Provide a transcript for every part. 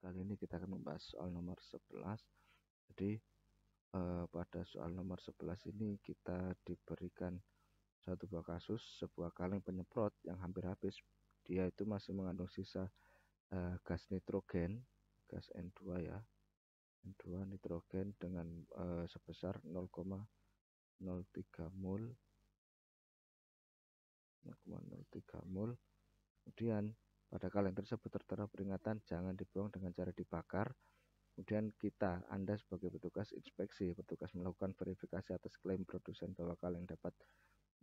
Kali ini kita akan membahas soal nomor 11. Jadi pada soal nomor 11 ini kita diberikan satu buah kasus, sebuah kaleng penyemprot yang hampir habis. Dia itu masih mengandung sisa gas nitrogen, gas N2 ya, N2 nitrogen dengan sebesar 0,03 mol, 0,03 mol. Kemudian pada kaleng tersebut tertera peringatan jangan dibuang dengan cara dibakar. Kemudian Anda sebagai petugas inspeksi, petugas melakukan verifikasi atas klaim produsen bahwa kaleng dapat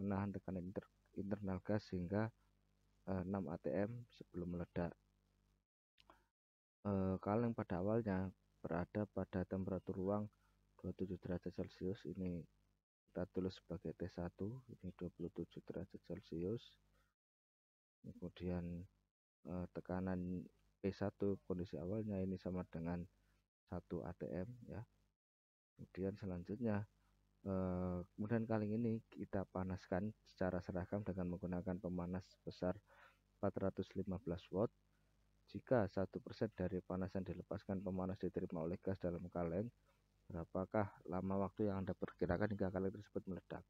menahan tekanan internal gas hingga 6 atm sebelum meledak. Kaleng pada awalnya berada pada temperatur ruang 27 derajat Celcius. Ini kita tulis sebagai T1, ini 27 derajat Celcius. Kemudian tekanan P1 kondisi awalnya ini sama dengan 1 atm ya. Kemudian selanjutnya kemudian kaleng ini kita panaskan secara seragam dengan menggunakan pemanas sebesar 415 watt. Jika 1% dari panasan dilepaskan pemanas diterima oleh gas dalam kaleng, berapakah lama waktu yang Anda perkirakan hingga kaleng tersebut meledak?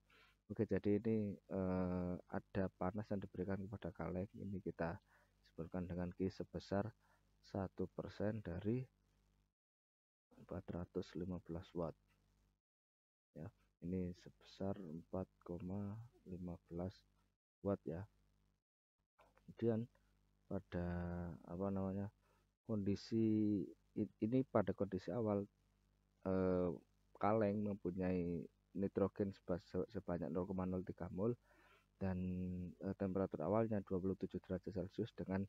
Oke, jadi ini ada panas yang diberikan kepada kaleng. Ini kita sebutkan dengan Q sebesar 1% dari 415 watt ya. Ini sebesar 4,15 watt ya. Kemudian pada kondisi ini, pada kondisi awal kaleng mempunyai nitrogen sebanyak 0,03 mol dan temperatur awalnya 27 derajat Celcius dengan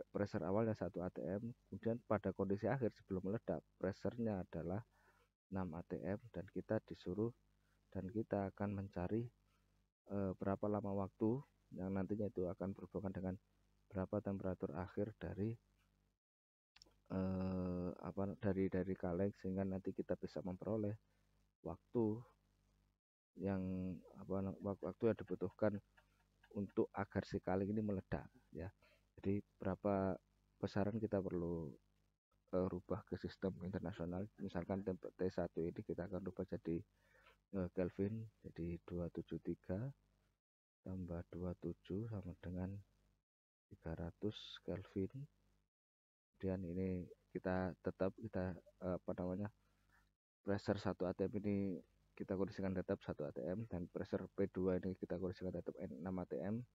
pressure awalnya 1 atm. Kemudian pada kondisi akhir sebelum meledak, pressernya adalah 6 atm dan kita akan mencari berapa lama waktu yang nantinya itu akan berhubungan dengan berapa temperatur akhir dari kaleng, sehingga nanti kita bisa memperoleh waktu yang dibutuhkan untuk agar si kaleng ini meledak ya. Jadi berapa besaran kita perlu rubah ke sistem internasional. Misalkan T1 ini kita akan rubah jadi Kelvin, jadi 273 tambah 27 sama dengan 300 Kelvin. Kemudian ini kita pressure 1 atm ini kita kondisikan tetap 1 atm dan pressure P2 ini kita kondisikan tetap 6 atm.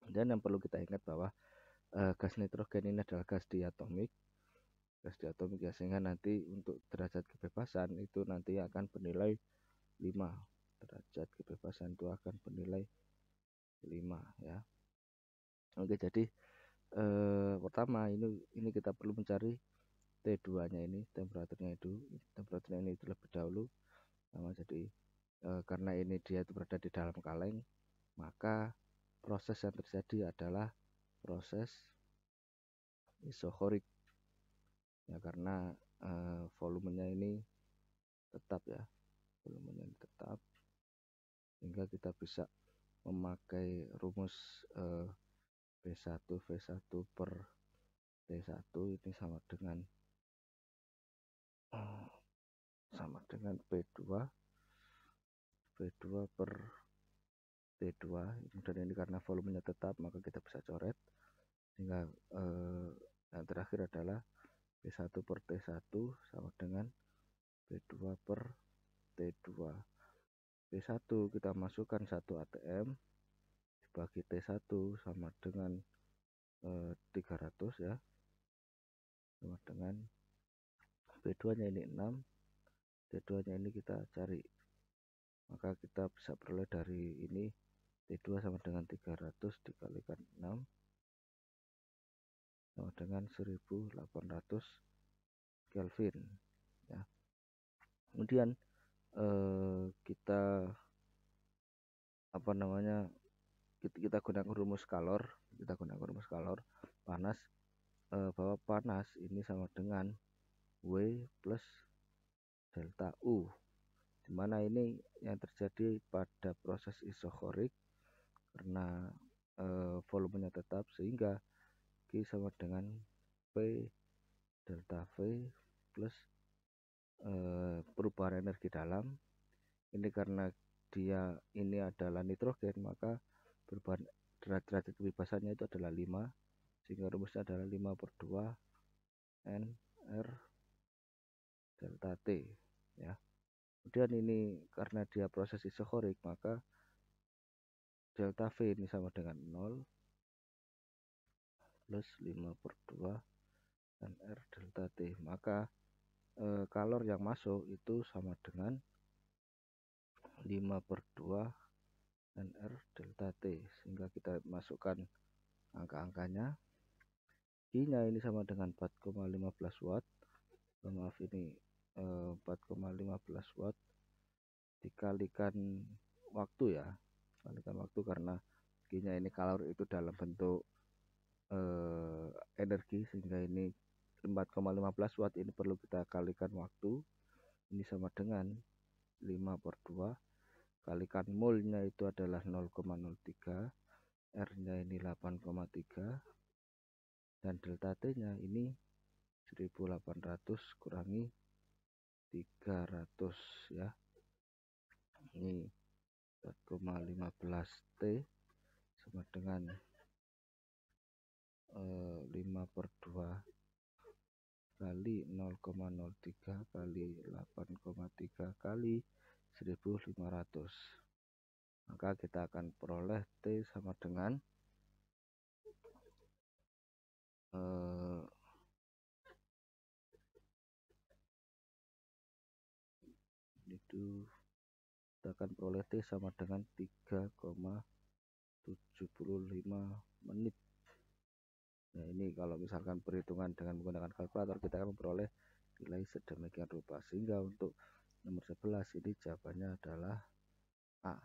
Dan yang perlu kita ingat bahwa gas nitrogen ini adalah gas diatomik ya, sehingga nanti untuk derajat kebebasan itu nanti akan bernilai 5. Derajat kebebasan itu akan bernilai 5 ya. Oke, jadi pertama ini kita perlu mencari T2 nya ini, temperaturnya ini terlebih dahulu. Jadi karena ini dia itu berada di dalam kaleng, maka proses yang terjadi adalah proses isokorik ya, karena volumenya ini tetap ya, sehingga kita bisa memakai rumus V1 per T1 ini sama dengan P2 per T2. Kemudian ini karena volumenya tetap, maka kita bisa coret, sehingga yang terakhir adalah P1 per T1 sama dengan P2 per T2. P1 kita masukkan 1 atm dibagi T1 sama dengan 300 ya, sama dengan P2 nya ini 6, T2 nya ini kita cari, maka kita bisa peroleh dari ini T2 sama dengan 300 dikalikan 6 sama dengan 1800 Kelvin ya. Kemudian kita gunakan rumus kalor, panas, bahwa panas ini sama dengan W plus delta U, dimana ini yang terjadi pada proses isokorik karena volumenya tetap, sehingga Q sama dengan P delta V plus perubahan energi dalam. Ini karena dia ini adalah nitrogen, maka perubahan derajat kebebasannya itu adalah 5, sehingga rumusnya adalah 5/2 N R delta T ya. Kemudian ini karena dia proses isokorik, maka delta V ini sama dengan 0 plus 5/2 NR delta T. Maka kalor yang masuk itu sama dengan 5/2 NR delta T, sehingga kita masukkan angka-angkanya. Q-nya ini sama dengan 4,15 watt. Maaf, ini 4,15 watt dikalikan waktu ya, kalikan waktu, karena Q-nya ini kalor itu dalam bentuk energi, sehingga ini 4,15 watt ini perlu kita kalikan waktu. Ini sama dengan 5/2 kalikan molnya itu adalah 0,03, R-nya ini 8,3, dan delta T-nya ini 1800 kurangi 300 ya. Ini 4,15 T sama dengan 5/2 kali 0,03 kali 8,3 kali 1500. Maka kita akan peroleh T sama dengan itu kita akan peroleh T sama dengan 3,75 menit. Nah, ini kalau misalkan perhitungan dengan menggunakan kalkulator, kita akan memperoleh nilai sedemikian rupa, sehingga untuk nomor 11 ini jawabannya adalah A.